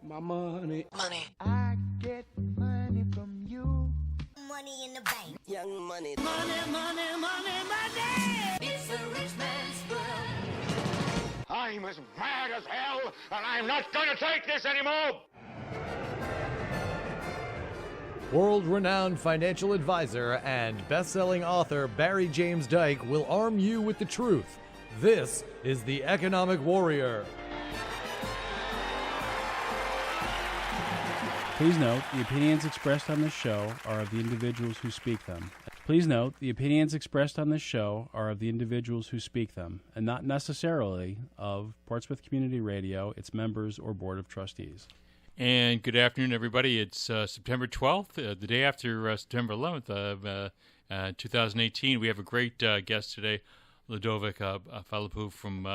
My money. Money. I get money from you. Money in the bank. Young money. Money, money, money, money. It's a rich man's world. I'm as mad as hell, and I'm not going to take this anymore. World-renowned financial advisor and best-selling author Barry James Dyke will arm you with the truth. This is The Economic Warrior. Please note, the opinions expressed on this show are of the individuals who speak them. Please note, the opinions expressed on this show are of the individuals who speak them, and not necessarily of Portsmouth Community Radio, its members, or Board of Trustees. And good afternoon, everybody. It's September 12th, the day after September 11th of 2018. We have a great guest today, Ludo Phalippou from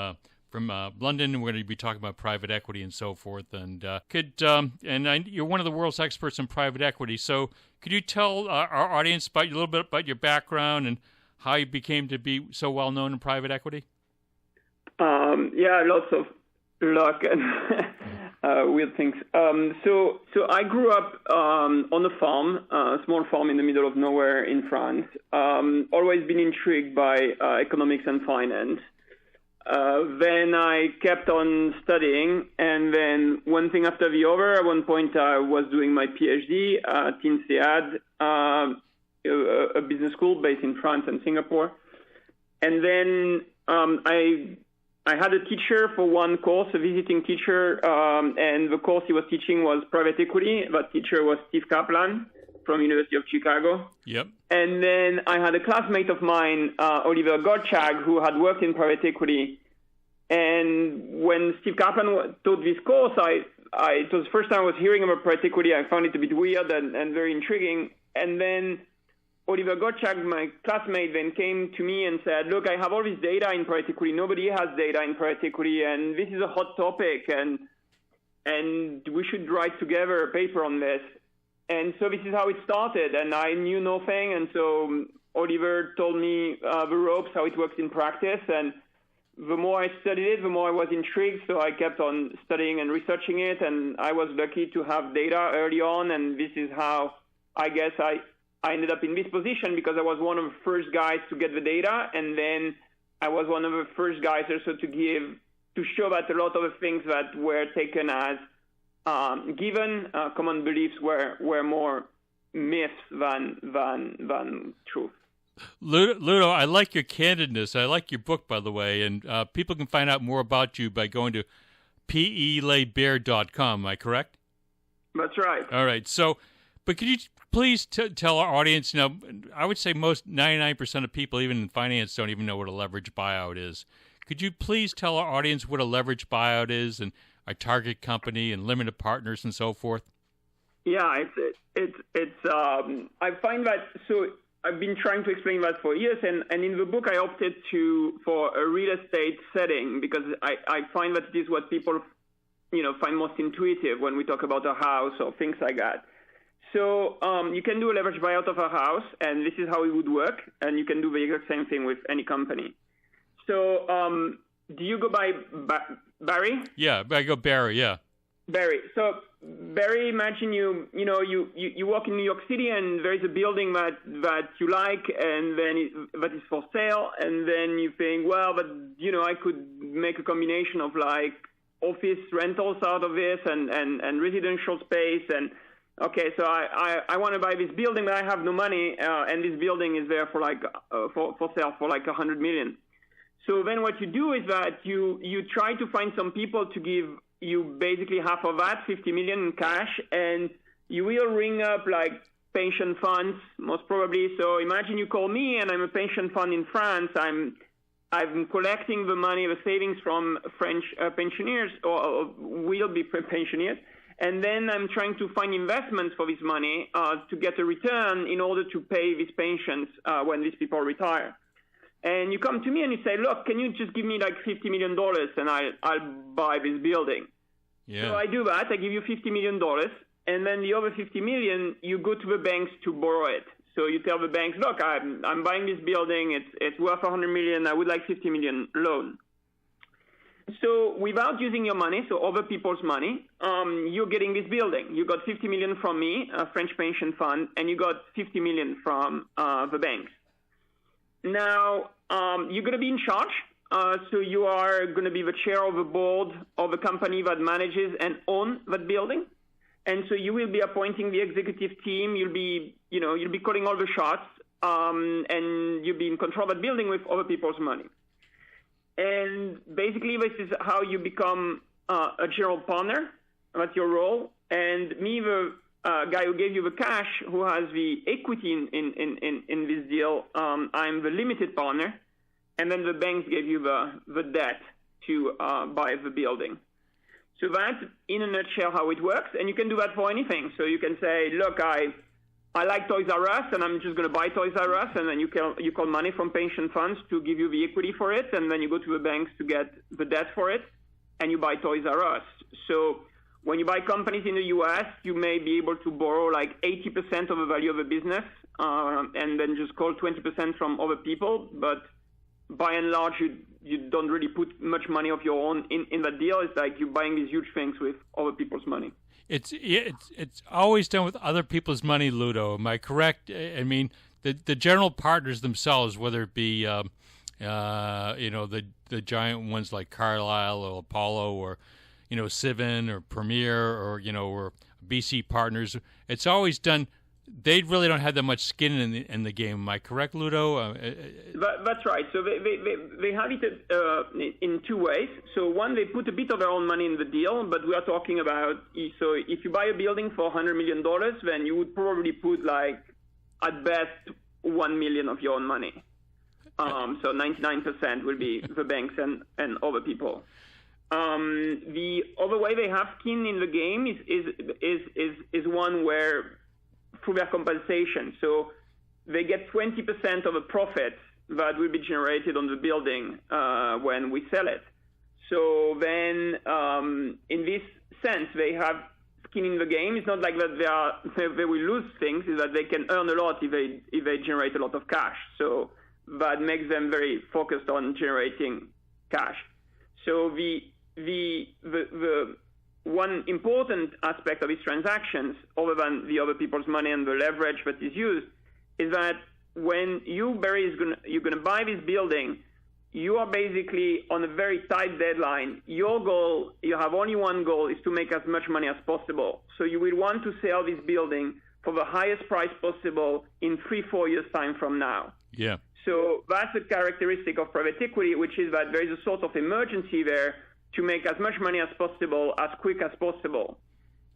London. We're going to be talking about private equity and so forth. And you're one of the world's experts in private equity. So could you tell our audience a little bit about your background and how you became to be so well known in private equity? Lots of luck and weird things. So I grew up on a farm, a small farm in the middle of nowhere in France. Always been intrigued by economics and finance. Then I kept on studying, and then one thing after the other. At one point, I was doing my PhD at INSEAD, a business school based in France and Singapore. And then I had a teacher for one course, a visiting teacher, and the course he was teaching was private equity. That teacher was Steve Kaplan from University of Chicago. Yep. And then I had a classmate of mine, Oliver Gottschalk, who had worked in private equity. And when Steve Kaplan taught this course, it was the first time I was hearing about private equity. I found it a bit weird and very intriguing. And then Oliver Gottschalk, my classmate, then came to me and said, look, I have all this data in private equity. Nobody has data in private equity, and this is a hot topic, and we should write together a paper on this. And so this is how it started, and I knew nothing, and so Oliver told me the ropes, how it works in practice, and the more I studied it, the more I was intrigued, so I kept on studying and researching it, and I was lucky to have data early on, and this is how I guess I ended up in this position, because I was one of the first guys to get the data, and then I was one of the first guys also to show that a lot of the things that were taken as given common beliefs were more myths than truth. Ludo, I like your candidness. I like your book, by the way, and people can find out more about you by going to pelaybear.com. Am I correct? That's right. All right. So, but could you please tell our audience, I would say most 99% of people, even in finance, don't even know what a leverage buyout is. Could you please tell our audience what a leverage buyout is and a target company and limited partners and so forth? Yeah, I find that, so I've been trying to explain that for years, and in the book I opted for a real estate setting, because I find that it is what people, find most intuitive when we talk about a house or things like that. So you can do a leverage buyout of a house, and this is how it would work, and you can do the exact same thing with any company. So do you go by Barry? Yeah, I go Barry, yeah. Barry. So Barry, imagine you walk in New York City, and there is a building that you like, and then that is for sale, and then you think, well, but I could make a combination of like office rentals out of this and residential space, and okay, so I want to buy this building, but I have no money, and this building is there for for sale for like $100 million. So then what you do is that you try to find some people to give you basically half of that, $50 million in cash, and you will ring up like pension funds, most probably. So imagine you call me, and I'm a pension fund in France. I'm collecting the money, the savings from French pensioners, or will be pensioners, and then I'm trying to find investments for this money to get a return in order to pay these pensions when these people retire. And you come to me and you say, look, can you just give me like $50 million and I'll buy this building? Yeah. So I do that. I give you $50 million. And then the other $50 million, you go to the banks to borrow it. So you tell the banks, look, I'm buying this building. It's worth $100 million. I would like $50 million loan. So without using your money, so other people's money, you're getting this building. You got 50 million from me, a French pension fund, and you got 50 million from the banks. Now, you're going to be in charge. So you are going to be the chair of the board of a company that manages and owns that building. And so you will be appointing the executive team. You'll be calling all the shots, and you'll be in control of that building with other people's money. And basically, this is how you become a general partner. That's your role. And me, the guy who gave you the cash, who has the equity in this deal, I'm the limited partner. And then the banks gave you the debt to buy the building. So that's, in a nutshell, how it works. And you can do that for anything. So you can say, look, I like Toys R Us, and I'm just going to buy Toys R Us. And then you call money from pension funds to give you the equity for it. And then you go to the banks to get the debt for it, and you buy Toys R Us. So when you buy companies in the U.S., you may be able to borrow like 80% of the value of a business, and then just call 20% from other people. But by and large, you don't really put much money of your own in that deal. It's like you're buying these huge things with other people's money. It's always done with other people's money, Ludo. Am I correct? I mean, the general partners themselves, whether it be the giant ones like Carlyle or Apollo or Civin or Premier or or BC Partners, it's always done. They really don't have that much skin in the game. Am I correct, Ludo? That's right. So they have it in two ways. So one, they put a bit of their own money in the deal, but we are talking about, so if you buy a building for $100 million, then you would probably put like, at best, $1 million of your own money. So 99% will be the banks and other people. The other way they have skin in the game is one where, through their compensation. So they get 20% of the profit that will be generated on the building when we sell it. So then, in this sense, they have skin in the game. It's not like that they will lose things. It's that they can earn a lot if they generate a lot of cash. So that makes them very focused on generating cash. So the one important aspect of these transactions, other than the other people's money and the leverage that is used, is that when you, Barry, you're going to buy this building, you are basically on a very tight deadline. Your goal, you have only one goal, is to make as much money as possible. So you will want to sell this building for the highest price possible in 3-4 years' time from now. Yeah. So that's a characteristic of private equity, which is that there is a sort of emergency there to make as much money as possible, as quick as possible.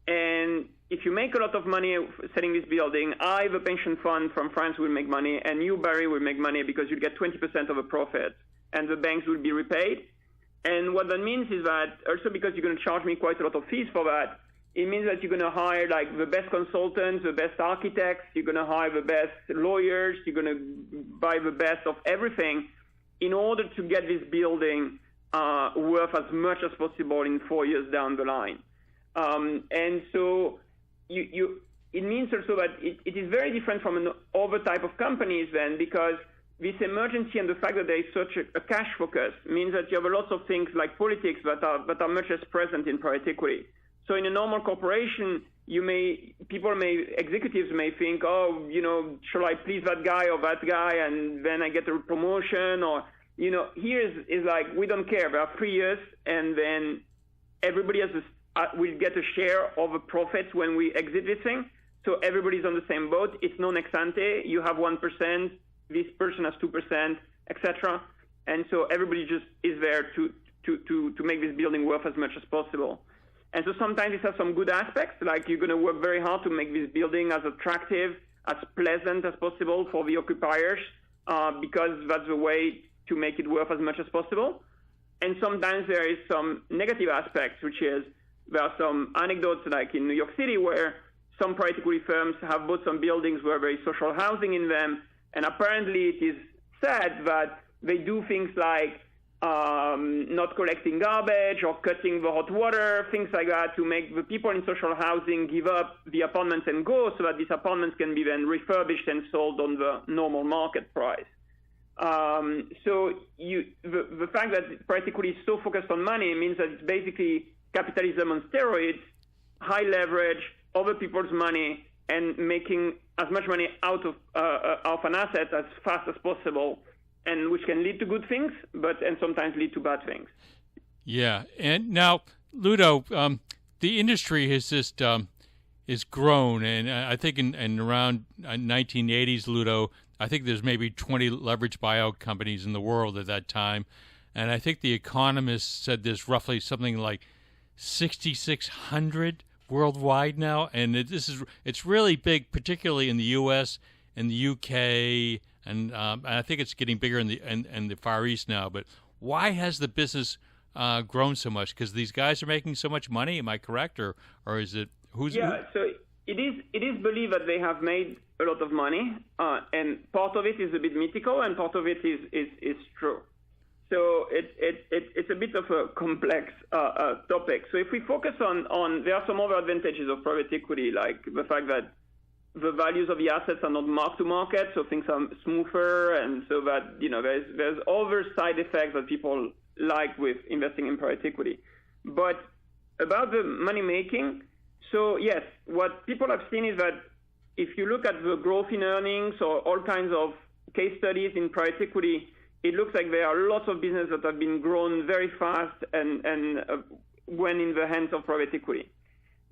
And if you make a lot of money selling this building, the pension fund from France will make money, and you, Barry, will make money because you'll get 20% of the profit, and the banks will be repaid. And what that means is that, also because you're going to charge me quite a lot of fees for that, it means that you're going to hire like the best consultants, the best architects, you're going to hire the best lawyers, you're going to buy the best of everything in order to get this building worth as much as possible in 4 years down the line. And so it means also that it is very different from other type of companies then, because this emergency and the fact that there is such a cash focus means that you have a lot of things like politics that are much less present in private equity. So in a normal corporation, executives may think, shall I please that guy or that guy, and then I get a promotion, or here is like, we don't care. There are 3 years, and then everybody will get a share of the profits when we exit this thing. So everybody's on the same boat. It's non ex ante. You have 1%, this person has 2%, etc. And so everybody just is there to make this building worth as much as possible. And so sometimes it has some good aspects, like you're going to work very hard to make this building as attractive, as pleasant as possible for the occupiers, because that's the way to make it worth as much as possible. And sometimes there is some negative aspects, which is there are some anecdotes like in New York City where some private equity firms have bought some buildings where there is social housing in them, and apparently it is said that they do things like not collecting garbage or cutting the hot water, things like that, to make the people in social housing give up the apartments and go, so that these apartments can be then refurbished and sold on the normal market price. So the fact that private equity is so focused on money means that it's basically capitalism on steroids, high leverage, over people's money, and making as much money out of an asset as fast as possible, and which can lead to good things, and sometimes lead to bad things. Yeah, and now, Ludo, the industry has just is grown, and I think in around 1980s, Ludo, I think there's maybe 20 leveraged buyout companies in the world at that time, and I think the Economist said there's roughly something like 6,600 worldwide now, and it's really big, particularly in the U.S. and the U.K. and I think it's getting bigger in the Far East now. But why has the business grown so much? Because these guys are making so much money. Am I correct, or is it who's? Yeah, so it is believed that they have made a lot of money, and part of it is a bit mythical, and part of it is true. So it's a bit of a complex topic. So if we focus on there are some other advantages of private equity, like the fact that the values of the assets are not marked to market, so things are smoother, and so that there's other side effects that people like with investing in private equity. But about the money making, so yes, what people have seen is that if you look at the growth in earnings or all kinds of case studies in private equity, it looks like there are lots of businesses that have been grown very fast and when in the hands of private equity.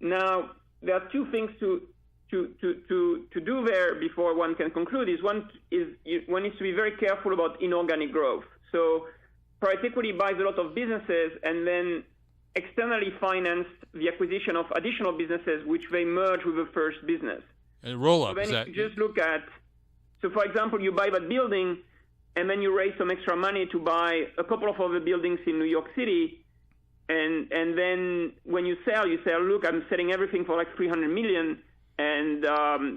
Now, there are two things to do there before one can conclude. One needs to be very careful about inorganic growth. So private equity buys a lot of businesses and then externally finance the acquisition of additional businesses which they merge with the first business. And roll-up, so then you just look at, so for example, you buy that building and then you raise some extra money to buy a couple of other buildings in New York City, and then when you sell, look, I'm selling everything for like $300 million, and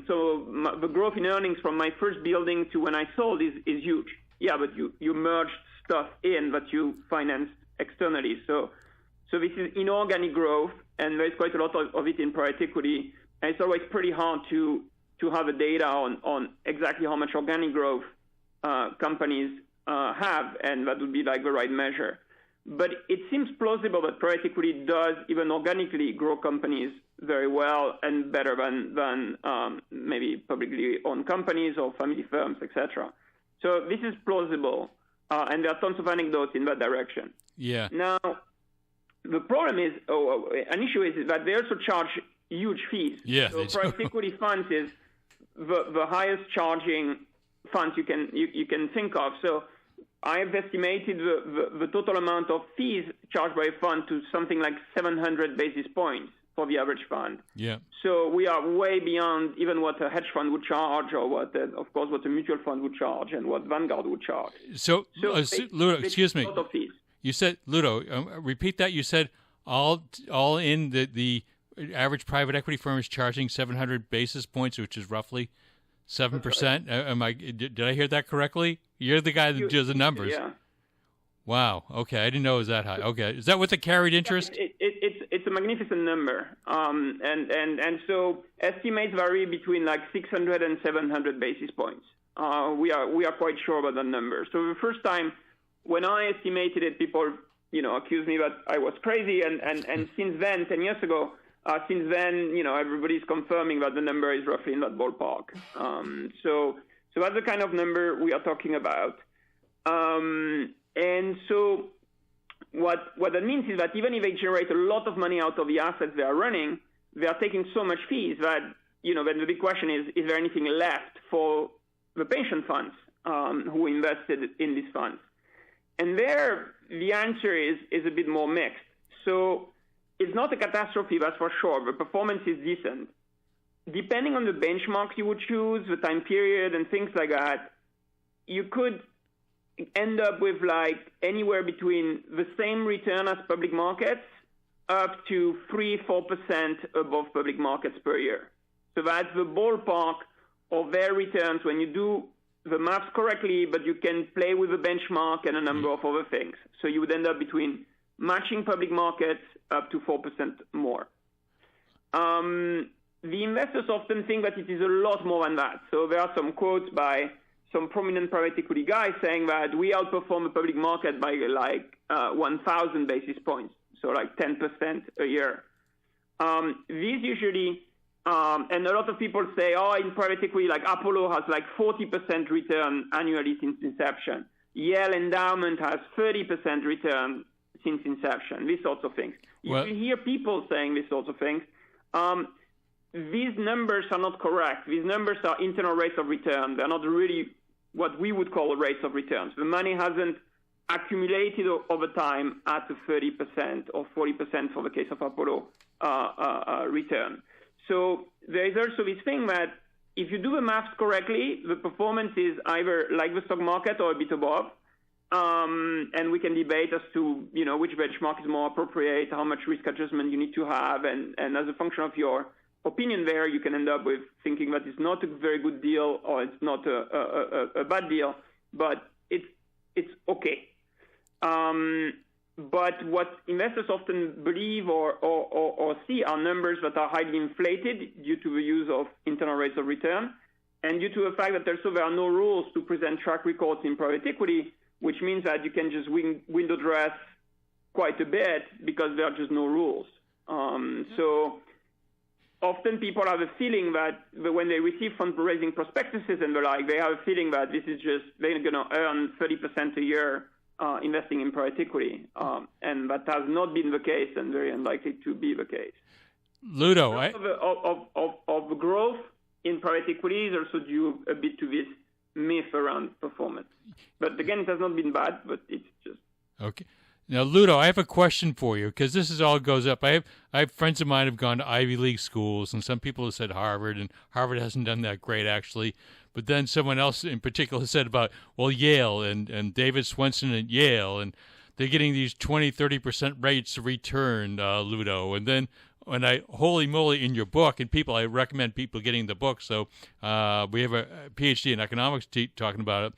so the growth in earnings from my first building to when I sold is huge. Yeah, but you merged stuff in that you financed externally. So this is inorganic growth, and there's quite a lot of it in private equity, and it's always pretty hard to have the data on exactly how much organic growth companies have, and that would be like the right measure. But it seems plausible that private equity does even organically grow companies very well and better than maybe publicly owned companies or family firms, etc. So this is plausible, and there are tons of anecdotes in that direction. Yeah. Now, the problem is, an issue is that they also charge huge fees. Yeah. So private equity funds is the highest charging funds you can think of. So I have estimated the total amount of fees charged by a fund to something like 700 basis points for the average fund. Yeah. So we are way beyond even what a hedge fund would charge, or what a mutual fund would charge, and what Vanguard would charge. So Ludo, excuse me. A lot of fees. You said, Ludo, repeat that. You said all in the average private equity firm is charging 700 basis points, which is roughly 7%. Did I hear that correctly? You're the guy that does the numbers. Yeah. Wow. Okay, I didn't know it was that high. Okay, is that with the carried interest? It's a magnificent number, and so estimates vary between like 600 and 700 basis points. We are quite sure about that number. So the first time when I estimated it, people accused me that I was crazy, and since then, 10 years ago. Since then, everybody's confirming that the number is roughly in that ballpark. So that's the kind of number we are talking about. And so what that means is that even if they generate a lot of money out of the assets they are running, they are taking so much fees that, then the big question is there anything left for the pension funds who invested in these funds? And there, the answer is a bit more mixed. So it's not a catastrophe, that's for sure. The performance is decent. Depending on the benchmarks you would choose, the time period, and things like that, you could end up with like anywhere between the same return as public markets up to 3-4% above public markets per year. So that's the ballpark of their returns when you do the maths correctly, but you can play with the benchmark and a number of other things. So you would end up between matching public markets up to 4% more. The investors often think that it is a lot more than that. So there are some quotes by some prominent private equity guys saying that we outperform the public market by 1,000 basis points, so 10% a year. These usually, and a lot of people say, in private equity, Apollo has 40% return annually since inception. Yale Endowment has 30% return since inception, these sorts of things. You hear people saying these sorts of things. These numbers are not correct. These numbers are internal rates of return. They're not really what we would call rates of returns. The money hasn't accumulated over time at a 30% or 40% for the case of Apollo return. So there is also this thing that if you do the maths correctly, the performance is either like the stock market or a bit above. And we can debate as to, which benchmark is more appropriate, how much risk adjustment you need to have. And as a function of your opinion there, you can end up with thinking that it's not a very good deal or it's not a bad deal, but it's okay. But what investors often believe or see are numbers that are highly inflated due to the use of internal rates of return and due to the fact that there are no rules to present track records in private equity, which means that you can just window dress quite a bit because there are just no rules. So often people have a feeling that when they receive fundraising prospectuses and the like, they have a feeling that this is just, they're going to earn 30% a year investing in private equity. And that has not been the case and very unlikely to be the case. Ludo, of the growth in private equity is also due a bit to this myth around performance. But again, it has not been bad, but it's just... Okay. Now, Ludo, I have a question for you because this all goes up. I have friends of mine who have gone to Ivy League schools, and some people have said Harvard, and Harvard hasn't done that great, actually. But then someone else in particular said about, Yale and David Swenson at Yale, and they're getting these 20, 30% rates of return, Ludo. And then when holy moly, in your book, and I recommend people getting the book, so we have a PhD in economics talking about it,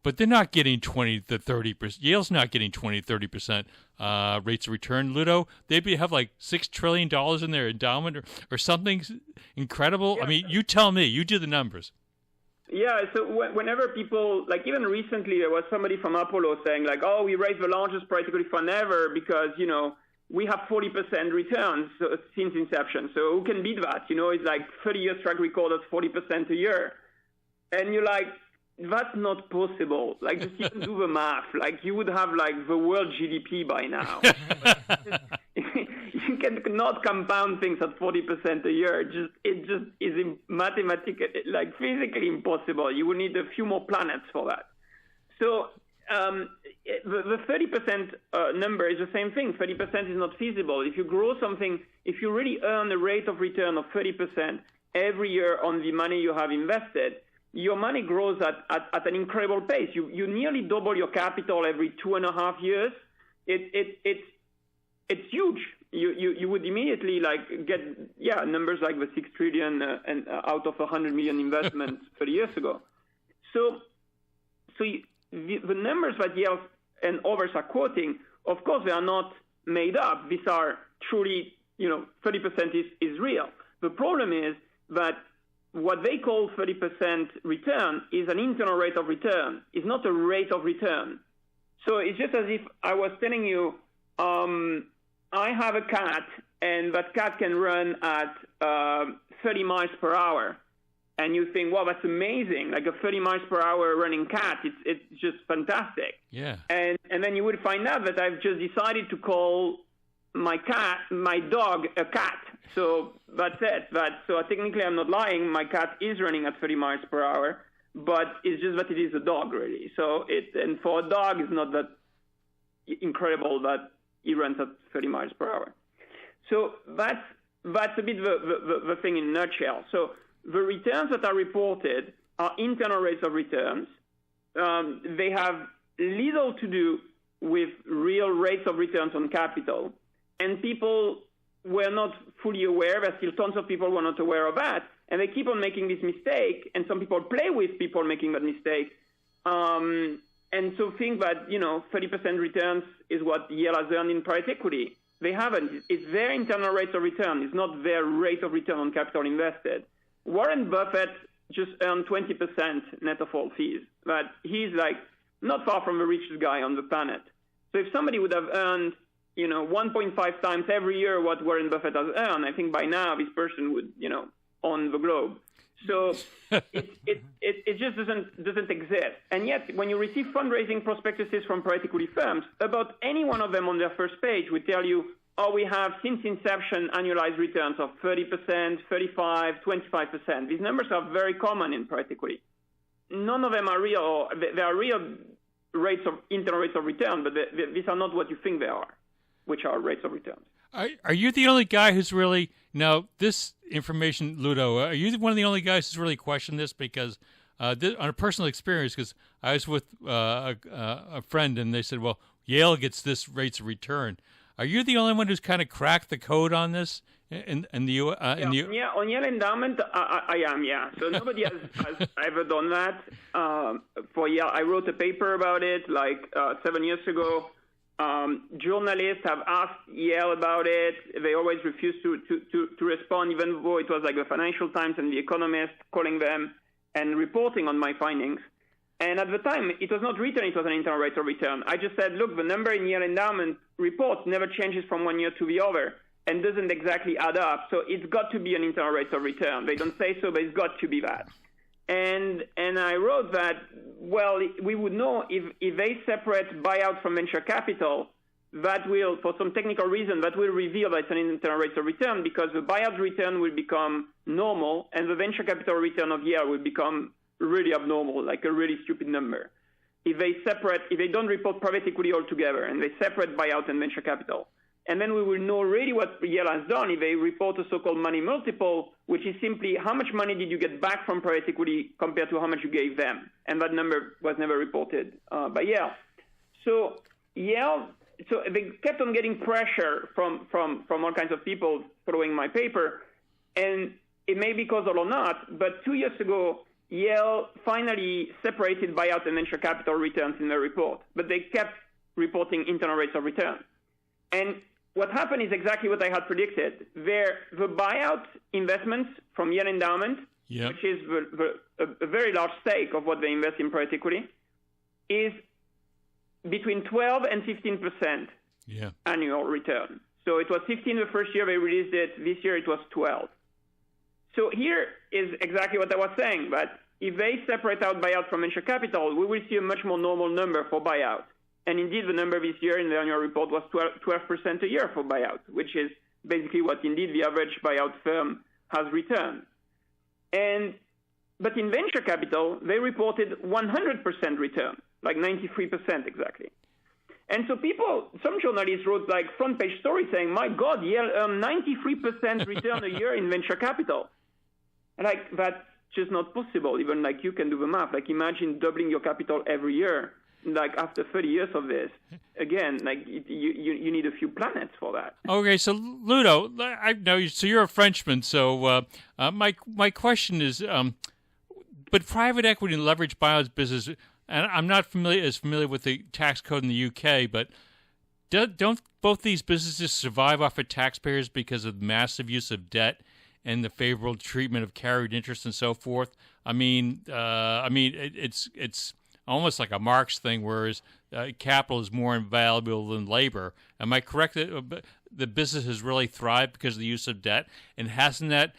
but they're not getting 20 to 30%. Yale's not getting 20, 30% rates of return. Ludo, they have $6 trillion in their endowment or something incredible. Yeah. I mean, you tell me. You do the numbers. Yeah, so whenever people, even recently, there was somebody from Apollo saying, we raised the largest private equity fund ever because, we have 40% returns since inception. So who can beat that? It's 30 years track record of 40% a year. And you're like, that's not possible. Just even do the math. You would have the world GDP by now. You cannot compound things at 40% a year. It just is mathematically, physically impossible. You would need a few more planets for that. So the 30% number is the same thing. 30% is not feasible. If you grow something, if you really earn a rate of return of 30% every year on the money you have invested, your money grows at an incredible pace. You nearly double your capital every 2.5 years. It's huge. You would immediately get numbers like the 6 trillion and out of 100 million investments 30 years ago. So the numbers that Yale and others are quoting, of course, they are not made up. These are truly, 30% is real. The problem is that what they call 30% return is an internal rate of return. It's not a rate of return. So it's just as if I was telling you, I have a cat, and that cat can run at 30 miles per hour. And you think, wow, that's amazing. A 30 miles per hour running cat, it's just fantastic. Yeah. And then you would find out that I've just decided to call my dog a cat. So that's it. So technically I'm not lying. My cat is running at 30 miles per hour, but it's just that it is a dog, really. So and for a dog, it's not that incredible that he runs at 30 miles per hour. So that's a bit the thing in a nutshell. So the returns that are reported are internal rates of returns. They have little to do with real rates of returns on capital. And people were not fully aware. There's still tons of people who are not aware of that. And they keep on making this mistake. And some people play with people making that mistake. And so think that, 30% returns is what Yale has earned in private equity. They haven't. It's their internal rate of return. It's not their rate of return on capital invested. Warren Buffett just earned 20% net of all fees. But he's like not far from the richest guy on the planet. So if somebody would have earned, 1.5 times every year what Warren Buffett has earned, I think by now this person would, own the globe. So it just doesn't exist. And yet, when you receive fundraising prospectuses from private equity firms, about any one of them on their first page would tell you, we have since inception annualized returns of 30%, 35%, 25%. These numbers are very common in private equity. None of them are real. There are real internal rates of return, but these are not what you think they are, which are rates of return. Are you the only guy who's really now this information, Ludo? Are you one of the only guys who's really questioned this? Because on a personal experience, because I was with a friend and they said, "Well, Yale gets this rates of return." Are you the only one who's kind of cracked the code on this in the U.S.? Yeah, on Yale endowment, I am. Yeah, so nobody has ever done that. For Yale, I wrote a paper about it 7 years ago. Journalists have asked Yale about it. They always refuse to respond, even though it was like the Financial Times and The Economist calling them and reporting on my findings. And at the time, it was not written it was an internal rate of return. I just said, look, the number in Yale endowment reports never changes from one year to the other and doesn't exactly add up. So it's got to be an internal rate of return. They don't say so, but it's got to be that. And I wrote that, well, we would know if they separate buyout from venture capital, that will, for some technical reason, that will reveal that it's an internal rate of return because the buyout return will become normal and the venture capital return of Yale will become really abnormal, like a really stupid number. If they don't report private equity altogether and they separate buyout and venture capital. And then we will know really what Yale has done if they report a so-called money multiple, which is simply how much money did you get back from private equity compared to how much you gave them. And that number was never reported by Yale. So they kept on getting pressure from all kinds of people following my paper. And it may be causal or not, but 2 years ago, Yale finally separated buyout and venture capital returns in their report, but they kept reporting internal rates of return. And what happened is exactly what I had predicted. The buyout investments from Yale Endowment, which is a very large stake of what they invest in private equity, is between 12 and 15% annual return. So it was 15 the first year they released it. This year it was 12. So here is exactly what I was saying, that if they separate out buyout from venture capital, we will see a much more normal number for buyout. And indeed, the number this year in the annual report was 12% a year for buyout, which is basically what indeed the average buyout firm has returned. But in venture capital, they reported 100% return, like 93% exactly. And so some journalists wrote front page stories saying, my God, Yale earned 93% return a year in venture capital. That's just not possible. Even you can do the math. Imagine doubling your capital every year. After 30 years of this, again, you need a few planets for that. Okay, so Ludo, I know so you're a Frenchman. So my question is, but private equity and leveraged buyout business, and I'm not familiar with the tax code in the UK, but don't both these businesses survive off of taxpayers because of massive use of debt and the favorable treatment of carried interest and so forth? It's almost like a Marx thing, whereas capital is more invaluable than labor. Am I correct that the business has really thrived because of the use of debt? And hasn't that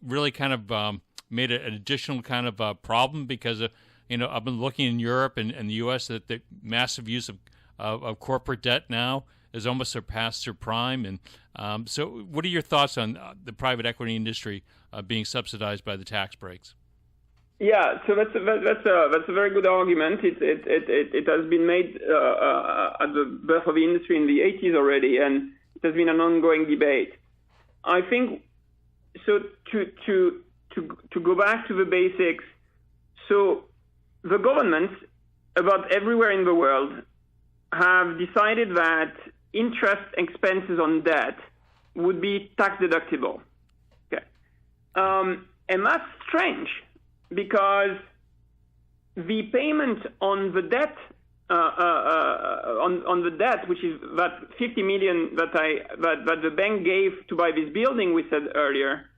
really kind of made an additional kind of problem? Because I've been looking in Europe and the U.S. that the massive use of corporate debt now is almost surpassed subprime. And so what are your thoughts on the private equity industry being subsidized by the tax breaks? Yeah, so that's a very good argument. It has been made at the birth of the industry in the 80s already, and it has been an ongoing debate. I think so. To go back to the basics, so the governments about everywhere in the world have decided that interest expenses on debt would be tax deductible. Okay, and that's strange. Because the payment on the debt, on the debt, which is that $50 million that the bank gave to buy this building, we said earlier,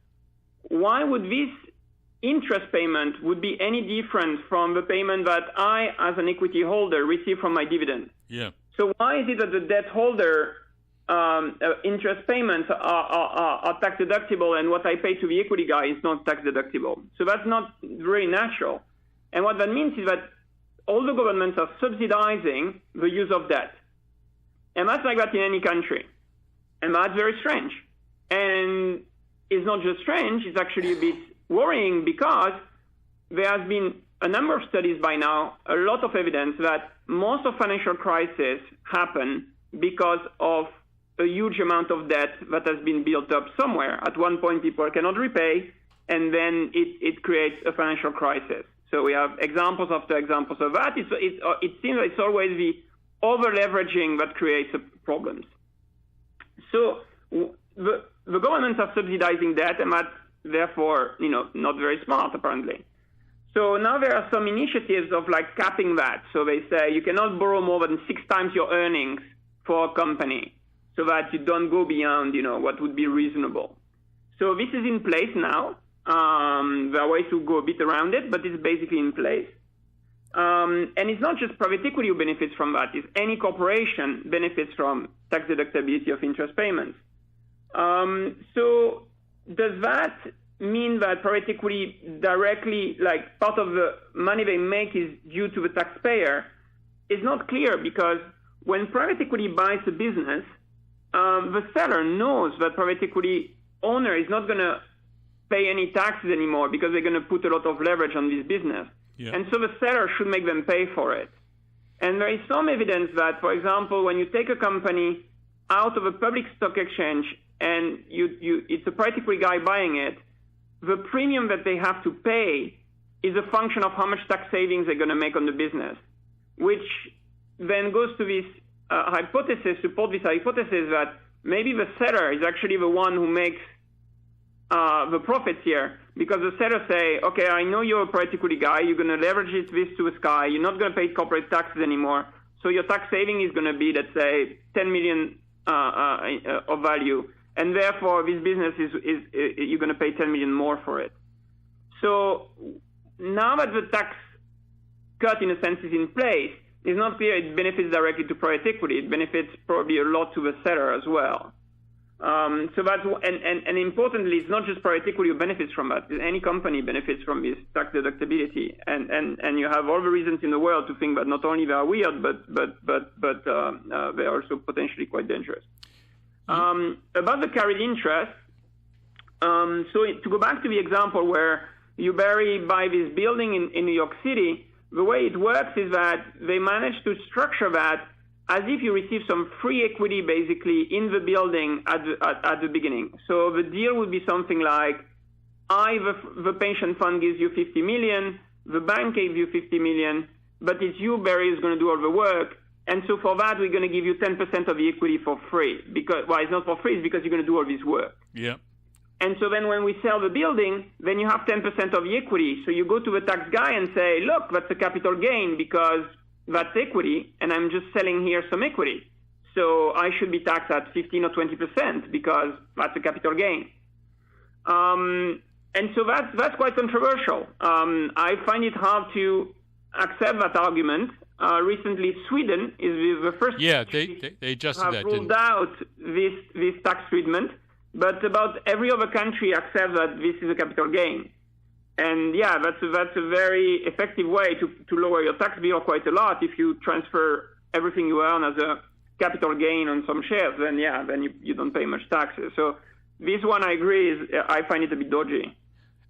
why would this interest payment would be any different from the payment that I, as an equity holder, receive from my dividend. Yeah. So why is it that the debt holder interest payments are tax deductible and what I pay to the equity guy is not tax deductible? So that's not very natural. And what that means is that all the governments are subsidizing the use of debt. And that's like that in any country. And that's very strange. And it's not just strange, it's actually a bit worrying because there has been a number of studies by now, a lot of evidence that most of financial crises happen because of a huge amount of debt that has been built up somewhere. At one point, people cannot repay, and then it creates a financial crisis. So we have examples after examples of that. It seems like it's always the over-leveraging that creates problems. So the governments are subsidizing debt, and that's therefore, not very smart, apparently. So now there are some initiatives of like capping that. So they say you cannot borrow more than 6 times your earnings for a company so that you don't go beyond, what would be reasonable. So this is in place now. There are ways to go a bit around it, but it's basically in place. And it's not just private equity who benefits from that. It's any corporation benefits from tax deductibility of interest payments. So does that mean that private equity directly, like part of the money they make is due to the taxpayer? It's not clear because when private equity buys a business, the seller knows that private equity owner is not going to pay any taxes anymore because they're going to put a lot of leverage on this business. Yeah. And so the seller should make them pay for it. And there is some evidence that, for example, when you take a company out of a public stock exchange and it's a private equity guy buying it, the premium that they have to pay is a function of how much tax savings they're going to make on the business, which then goes to this support this hypothesis that maybe the seller is actually the one who makes the profits here, because the seller say, okay, I know you're a private equity guy, you're going to leverage this to the sky, you're not going to pay corporate taxes anymore, so your tax saving is going to be, let's say, 10 million of value, and therefore this business is you're going to pay 10 million more for it. So now that the tax cut, in a sense, is in place, it's not clear it benefits directly to private equity. It benefits probably a lot to the seller as well. So that's, and importantly, it's not just private equity who benefits from that. Any company benefits from this tax deductibility, and you have all the reasons in the world to think that not only they are weird, but they are also potentially quite dangerous. About the carried interest, so to go back to the example where you buy this building in New York City, the way it works is that they manage to structure that as if you receive some free equity, basically, in the building at the beginning. So the deal would be something like, the pension fund gives you 50 million, the bank gave you 50 million, but it's you, Barry, who's going to do all the work. And so for that, we're going to give you 10% of the equity for free. Because, well, it's not for free, it's because you're going to do all this work. Yeah. And so then when we sell the building, then you have 10% of the equity. So you go to the tax guy and say, look, that's a capital gain because that's equity, and I'm just selling here some equity. So I should be taxed at 15 or 20% because that's a capital gain. And so that's quite controversial. I find it hard to accept that argument. Recently, Sweden is the first they adjusted that, ruled out this tax treatment, but about every other country accepts that this is a capital gain. And yeah, that's a very effective way to lower your tax bill quite a lot. If you transfer everything you earn as a capital gain on some shares, then you don't pay much taxes. So this one, I agree, I find it a bit dodgy.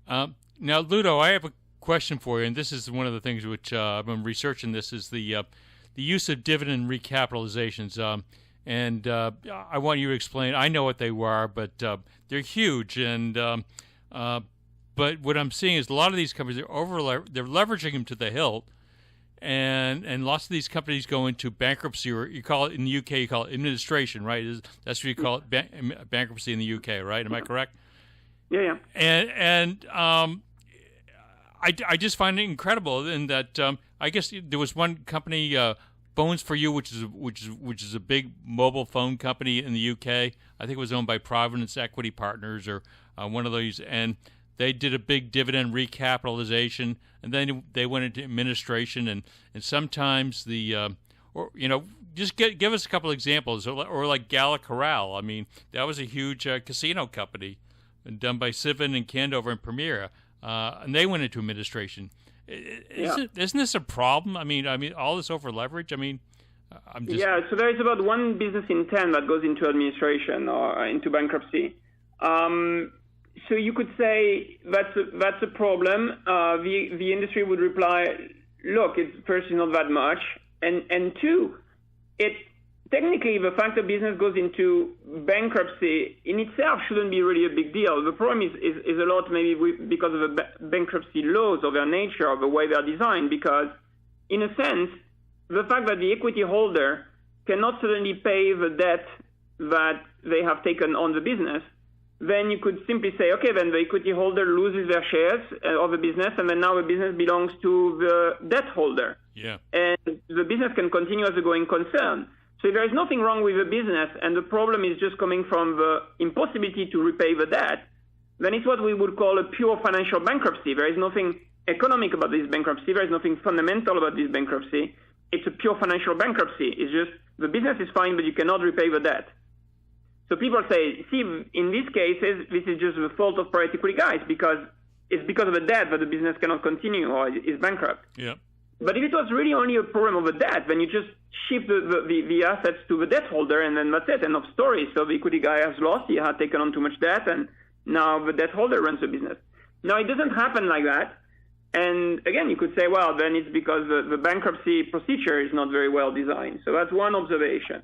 Now, Ludo, I have a question for you, and this is one of the things which I've been researching. This is the use of dividend recapitalizations, and I want you to explain. I know what they were, but they're huge, and but what I'm seeing is a lot of these companies they're leveraging them to the hilt, and lots of these companies go into bankruptcy, or you call it in the UK, you call it administration, right? That's what you call it, bankruptcy in the UK, right? Am I correct? Yeah. And I just find it incredible in that I guess there was one company, Phones for You, which is a big mobile phone company in the UK. I think it was owned by Providence Equity Partners or one of those, and they did a big dividend recapitalization, and then they went into administration, and sometimes just give us a couple examples, or like Gala Corral. I mean, that was a huge casino company done by Sivin and Candover and Premier, and they went into administration. Isn't this a problem? I mean, all this over leverage. I mean, I'm just So there is about 1 business in 10 that goes into administration or into bankruptcy. So you could say that's a problem. The industry would reply, look, first, it's not that much, and two, technically the fact that business goes into bankruptcy in itself shouldn't be really a big deal. The problem is a lot maybe because of the bankruptcy laws or their nature or the way they are designed, because in a sense, the fact that the equity holder cannot suddenly pay the debt that they have taken on the business, then you could simply say, okay, then the equity holder loses their shares of the business, and then now the business belongs to the debt holder. Yeah. And the business can continue as a going concern. So if there is nothing wrong with the business, and the problem is just coming from the impossibility to repay the debt, then it's what we would call a pure financial bankruptcy. There is nothing economic about this bankruptcy. There is nothing fundamental about this bankruptcy. It's a pure financial bankruptcy. It's just the business is fine, but you cannot repay the debt. So people say, see, in these cases, this is just the fault of private equity guys, because it's because of the debt that the business cannot continue or is bankrupt. Yeah. But if it was really only a problem of the debt, then you just shift the assets to the debt holder, and then that's it, end of story. So the equity guy has lost, he had taken on too much debt, and now the debt holder runs the business. Now, it doesn't happen like that. And again, you could say, well, then it's because the bankruptcy procedure is not very well designed. So that's one observation.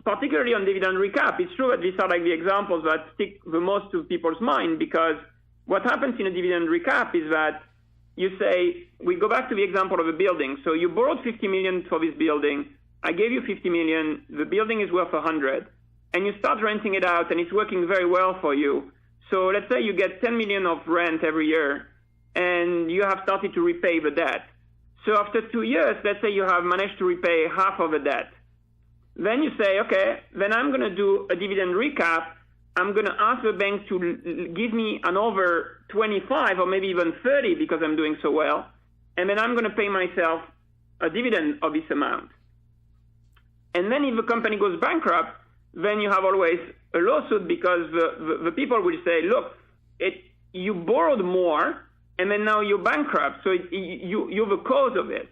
Particularly on dividend recap, it's true that these are like the examples that stick the most to people's mind, because what happens in a dividend recap is that you say, we go back to the example of a building. So you borrowed $50 million for this building. I gave you $50 million. The building is worth $100, and you start renting it out, and it's working very well for you. So let's say you get $10 million of rent every year, and you have started to repay the debt. So after 2 years, let's say you have managed to repay half of the debt. Then you say, okay, then I'm going to do a dividend recap. I'm going to ask the bank to give me another 25 or maybe even 30 because I'm doing so well. And then I'm going to pay myself a dividend of this amount. And then if the company goes bankrupt, then you have always a lawsuit, because the people will say, look, you borrowed more, and then now you're bankrupt, so you're the cause of it.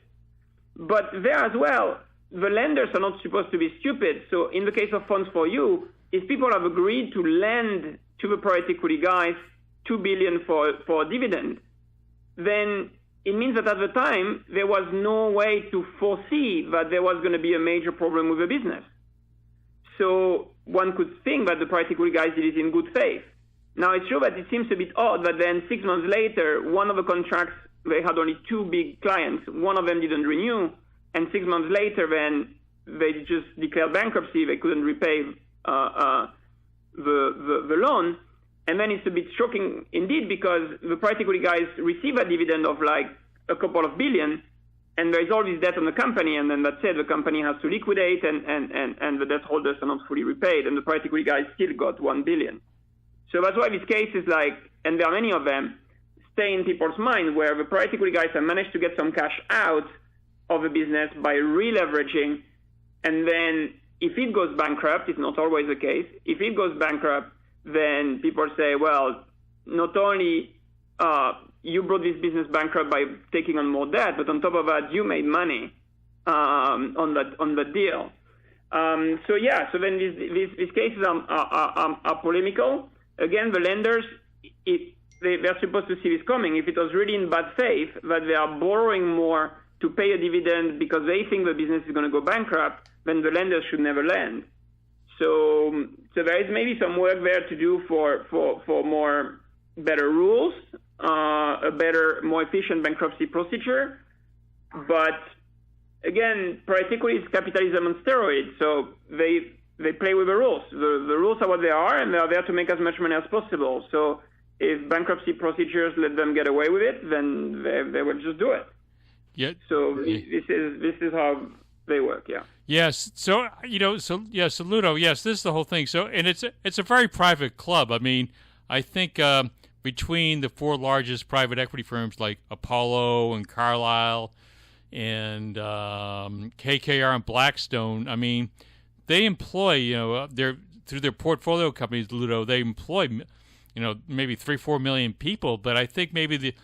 But there as well, the lenders are not supposed to be stupid. So in the case of Funds for You, if people have agreed to lend to the private equity guys $2 billion for a dividend, then it means that at the time there was no way to foresee that there was going to be a major problem with the business. So one could think that the private equity guys did it in good faith. Now, it's true that it seems a bit odd that then 6 months later, one of the contracts, they had only 2 big clients. One of them didn't renew. And 6 months later, then they just declared bankruptcy. They couldn't repay the loan. And then it's a bit shocking indeed, because the private equity guys receive a dividend of like a couple of billion, and there is all this debt on the company, and then that's it. The company has to liquidate, and the debt holders are not fully repaid, and the private equity guys still got $1 billion. So that's why this case is like, and there are many of them, stay in people's mind, where the private equity guys have managed to get some cash out of the business by re-leveraging, and then if it goes bankrupt, it's not always the case, if it goes bankrupt, then people say, well, not only you brought this business bankrupt by taking on more debt, but on top of that, you made money on that deal. So then these cases are polemical. Again, the lenders, they're supposed to see this coming. If it was really in bad faith that they are borrowing more to pay a dividend because they think the business is going to go bankrupt, then the lenders should never lend. So there is maybe some work there to do for more better rules, a better, more efficient bankruptcy procedure. But again, private equity is capitalism on steroids, so they play with the rules. The rules are what they are, and they are there to make as much money as possible. So if bankruptcy procedures let them get away with it, then they will just do it. Yeah. So this is how they work. Yeah. Yes. So so Ludo. Yes, this is the whole thing. So, and it's a very private club. I mean, I think between the four largest private equity firms like Apollo and Carlyle and KKR and Blackstone, I mean, they employ, through their portfolio companies, Ludo, they employ, maybe 3-4 million people. But I think maybe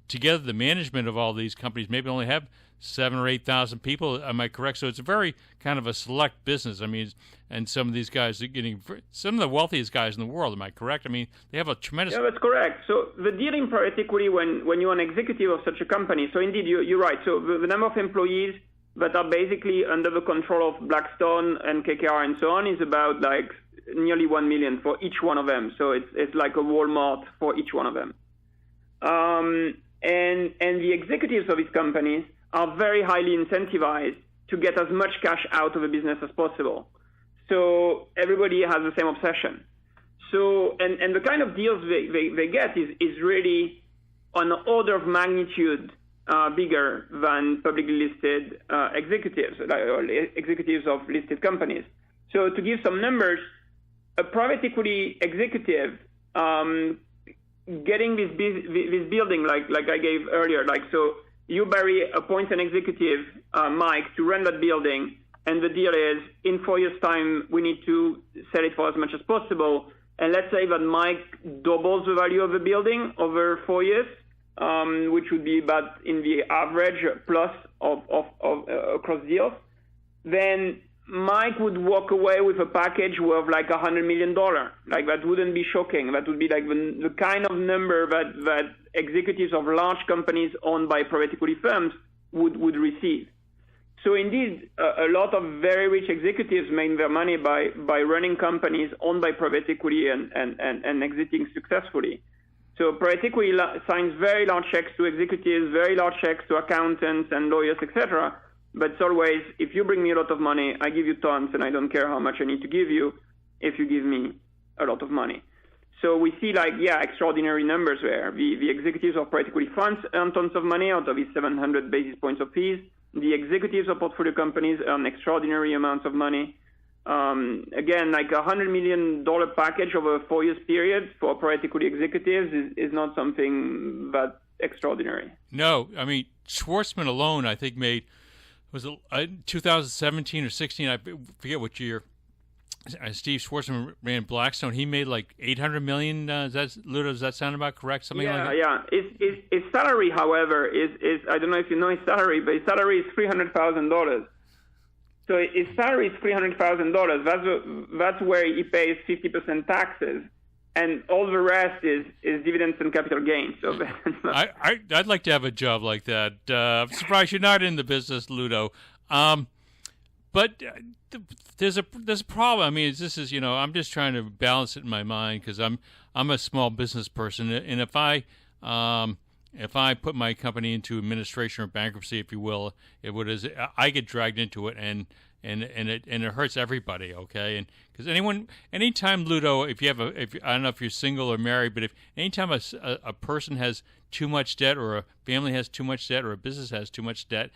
together the management of all these companies maybe only have 7,000 or 8,000 people. Am I correct? So it's a very kind of a select business. I mean, and some of these guys are getting some of the wealthiest guys in the world. Am I correct? I mean, they have a tremendous. Yeah, that's correct. So the deal in private equity, when you're an executive of such a company, so indeed you're right. So the number of employees that are basically under the control of Blackstone and KKR and so on is about like nearly 1 million for each one of them. So it's like a Walmart for each one of them. And the executives of these companies are very highly incentivized to get as much cash out of a business as possible. So everybody has the same obsession. So and the kind of deals they get is really on an order of magnitude bigger than publicly listed executives, or executives of listed companies. So to give some numbers, a private equity executive getting this building like I gave earlier, like so you, Barry, appoint an executive, Mike, to run that building, and the deal is in 4 years' time we need to sell it for as much as possible. And let's say that Mike doubles the value of the building over 4 years, which would be about in the average plus of across deals. Then Mike would walk away with a package worth like $100 million. Like that wouldn't be shocking. That would be like the kind of number that executives of large companies owned by private equity firms would receive. So indeed, a lot of very rich executives make their money by running companies owned by private equity and exiting successfully. So private equity signs very large checks to executives, very large checks to accountants and lawyers, etc. But it's always, if you bring me a lot of money, I give you tons, and I don't care how much I need to give you if you give me a lot of money. So we see extraordinary numbers there. The executives of private equity funds earn tons of money out of these 700 basis points of fees. The executives of portfolio companies earn extraordinary amounts of money. Again, like $100 million package over a 4 years period for private equity executives is not something that extraordinary. No, I mean, Schwartzman alone, I think, made, was it 2017 or 16, I forget what year, Steve Schwartzman ran Blackstone. He made like $800 million. Ludo, does that sound about correct? Something like that? Yeah. His salary, however, is I don't know if you know his salary, but his salary is $300,000. So his salary is $300,000. That's where he pays 50% taxes, and all the rest is dividends and capital gains. So I'd like to have a job like that. I'm surprised you're not in the business, Ludo. But there's a problem. I mean, this is, I'm just trying to balance it in my mind because I'm a small business person, and if I put my company into administration or bankruptcy, if you will, I get dragged into it, and it hurts everybody. Okay, and because anytime, Ludo, I don't know if you're single or married, but anytime a person has too much debt, or a family has too much debt, or a business has too much debt,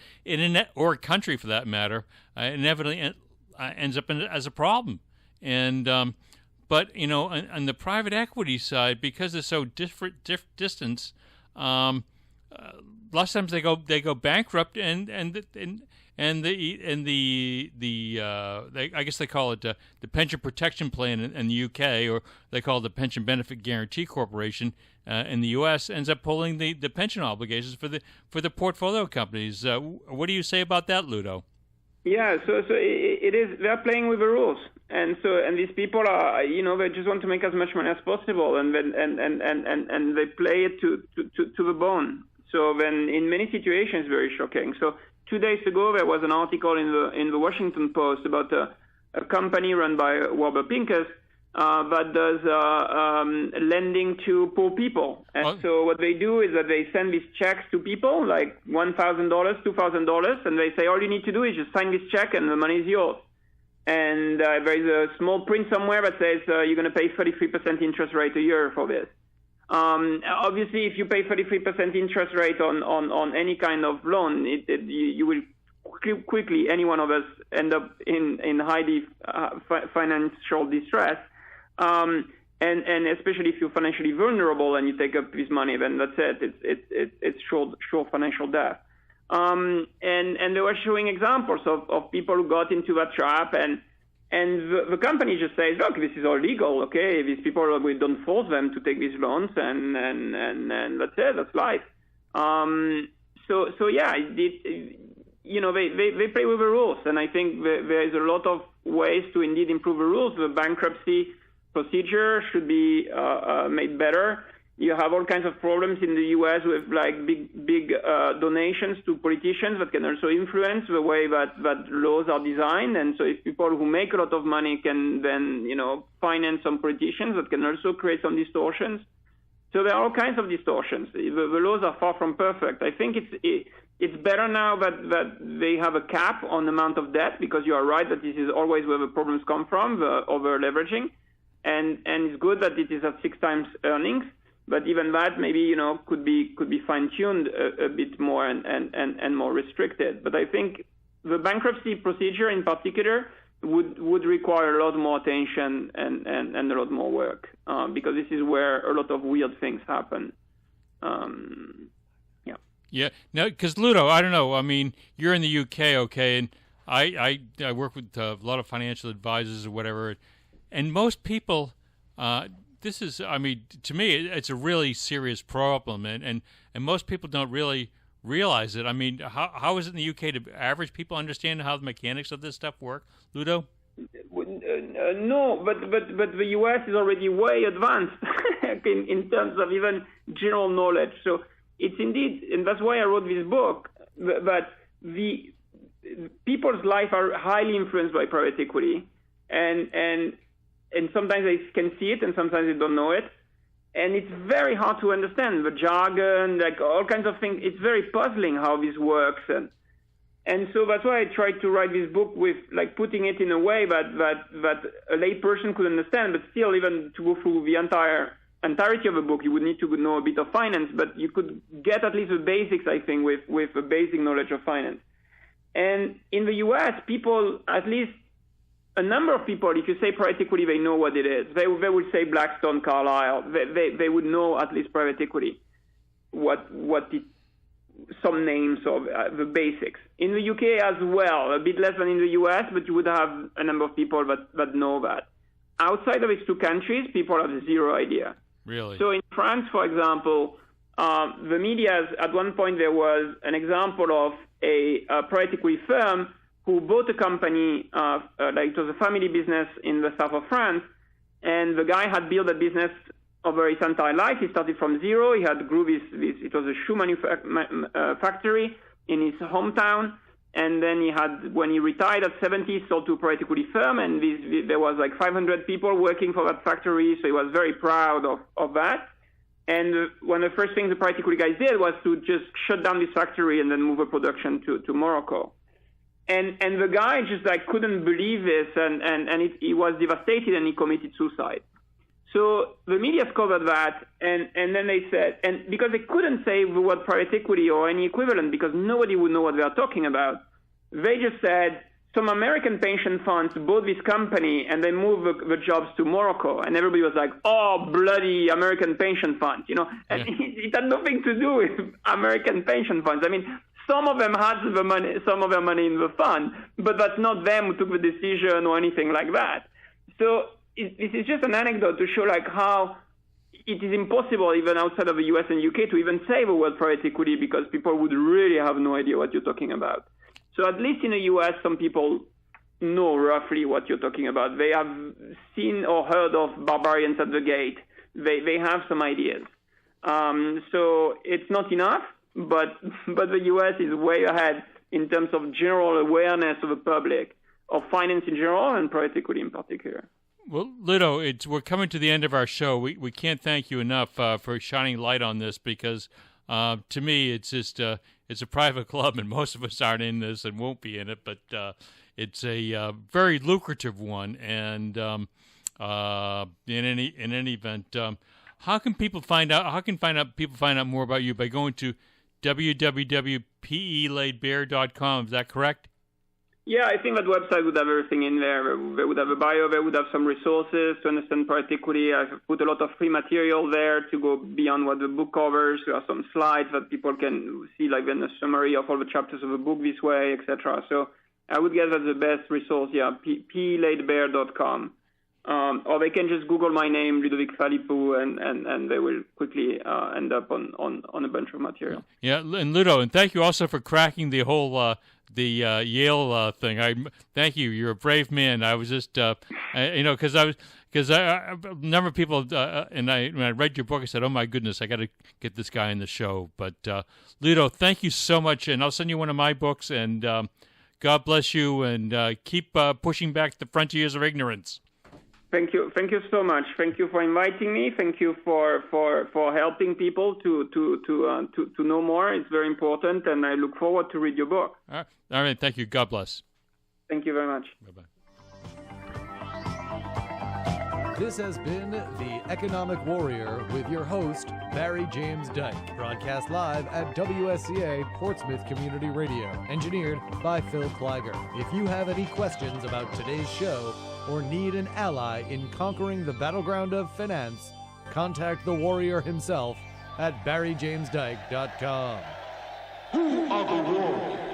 or a country for that matter, inevitably ends up as a problem. And but on the private equity side, because they're so distant, lots of times they go bankrupt, and I guess they call it the Pension Protection Plan in the UK, or they call it the Pension Benefit Guarantee Corporation in the US, ends up pulling the pension obligations for the portfolio companies. What do you say about that, Ludo? Yeah, so it is. They're playing with the rules, and these people are, they just want to make as much money as possible, and they play it to the bone. So then, in many situations, very shocking. So 2 days ago, there was an article in the Washington Post about a company run by Warburg Pincus that does lending to poor people. And so what they do is that they send these checks to people, like $1,000, $2,000, and they say all you need to do is just sign this check and the money is yours. And there is a small print somewhere that says you're going to pay 33% interest rate a year for this. Obviously, if you pay 33% interest rate on any kind of loan, you will quickly, any one of us, end up in highly financial distress. And especially if you're financially vulnerable and you take up this money, then that's it. It's sure financial death. And they were showing examples of people who got into that trap, and the company just says, look, this is all legal, okay? These people, we don't force them to take these loans, and that's it. That's life. So yeah, they play with the rules, and I think there is a lot of ways to indeed improve the rules. The bankruptcy procedure should be made better. You have all kinds of problems in the U.S. with like big donations to politicians that can also influence the way that laws are designed. And so if people who make a lot of money can then, finance some politicians, that can also create some distortions. So there are all kinds of distortions. The laws are far from perfect. I think it's better now that they have a cap on the amount of debt, because you are right that this is always where the problems come from, the over leveraging. And it's good that it is at 6 times earnings, but even that maybe could be fine-tuned a bit more and more restricted. But I think the bankruptcy procedure in particular would require a lot more attention and a lot more work, because this is where a lot of weird things happen. Yeah. No, because Ludo, I don't know. I mean, you're in the UK, okay, and I work with a lot of financial advisors or whatever. And most people, this is, I mean, to me, it's a really serious problem, and most people don't really realize it. I mean, how is it in the UK? Do average people understand how the mechanics of this stuff work, Ludo? No, but the US is already way advanced in terms of even general knowledge. So it's indeed, and that's why I wrote this book, that the people's life are highly influenced by private equity, and sometimes they can see it and sometimes they don't know it. And it's very hard to understand the jargon, like all kinds of things. It's very puzzling how this works. And so that's why I tried to write this book with like putting it in a way that a lay person could understand, but still even to go through the entirety of the book, you would need to know a bit of finance, but you could get at least the basics, I think, with a basic knowledge of finance. And in the US, people, at least a number of people, if you say private equity, they know what it is. They would say Blackstone, Carlyle. They would know at least private equity, some names of the basics. In the UK as well, a bit less than in the US, but you would have a number of people that know that. Outside of these two countries, people have zero idea. Really? So in France, for example, the media, at one point there was an example of a private equity firm who bought a company, like it was a family business in the south of France, and the guy had built a business over his entire life. He started from zero. He had grew this it was a shoe factory in his hometown, and then when he retired at 70, he sold to a private equity firm, and there was like 500 people working for that factory, so he was very proud of that. And one of the first things the private equity guys did was to just shut down this factory and then move the production to Morocco. And the guy just like couldn't believe this, and he was devastated, and he committed suicide. So the media covered that, and then they said, and because they couldn't say the word private equity or any equivalent because nobody would know what they are talking about, they just said some American pension funds bought this company and they moved the jobs to Morocco, and everybody was like, oh, bloody American pension funds, and it had nothing to do with American pension funds. I mean, some of them had the money, some of their money in the fund, but that's not them who took the decision or anything like that. So this is just an anecdote to show like how it is impossible even outside of the US and UK to even say the word private equity because people would really have no idea what you're talking about. So at least in the US, some people know roughly what you're talking about. They have seen or heard of Barbarians at the Gate. They have some ideas. So it's not enough, but the US is way ahead in terms of general awareness of the public of finance in general and private equity in particular. Well, Ludo, we're coming to the end of our show. We can't thank you enough for shining light on this because to me it's just it's a private club and most of us aren't in this and won't be in it, but it's a very lucrative one. And in any event, how can people find out? How can people find out more about you by going to www.pelaidbear.com? Is that correct? Yeah, I think that website would have everything in there. They would have a bio, they would have some resources to understand private equity. I've put a lot of free material there to go beyond what the book covers. There are some slides that people can see, like in a summary of all the chapters of the book this way, etc. So I would guess that's the best resource, plaidbear.com. Or they can just Google my name, Ludo Phalippou, and they will quickly end up on a bunch of material. Yeah, and Ludo, and thank you also for cracking the whole Yale thing. Thank you. You're a brave man. I was just, because a number of people, when I read your book, I said, "Oh my goodness, I got to get this guy on the show." But Ludo, thank you so much, and I'll send you one of my books. And God bless you, and keep pushing back the frontiers of ignorance. Thank you so much. Thank you for inviting me. Thank you for helping people to know more. It's very important, and I look forward to read your book. All right. Thank you. God bless. Thank you very much. Bye-bye. This has been The Economic Warrior with your host, Barry James Dyke, broadcast live at WSCA Portsmouth Community Radio, engineered by Phil Kleiger. If you have any questions about today's show or need an ally in conquering the battleground of finance, contact the warrior himself at barrymjamesdyke.com. Who are the warriors?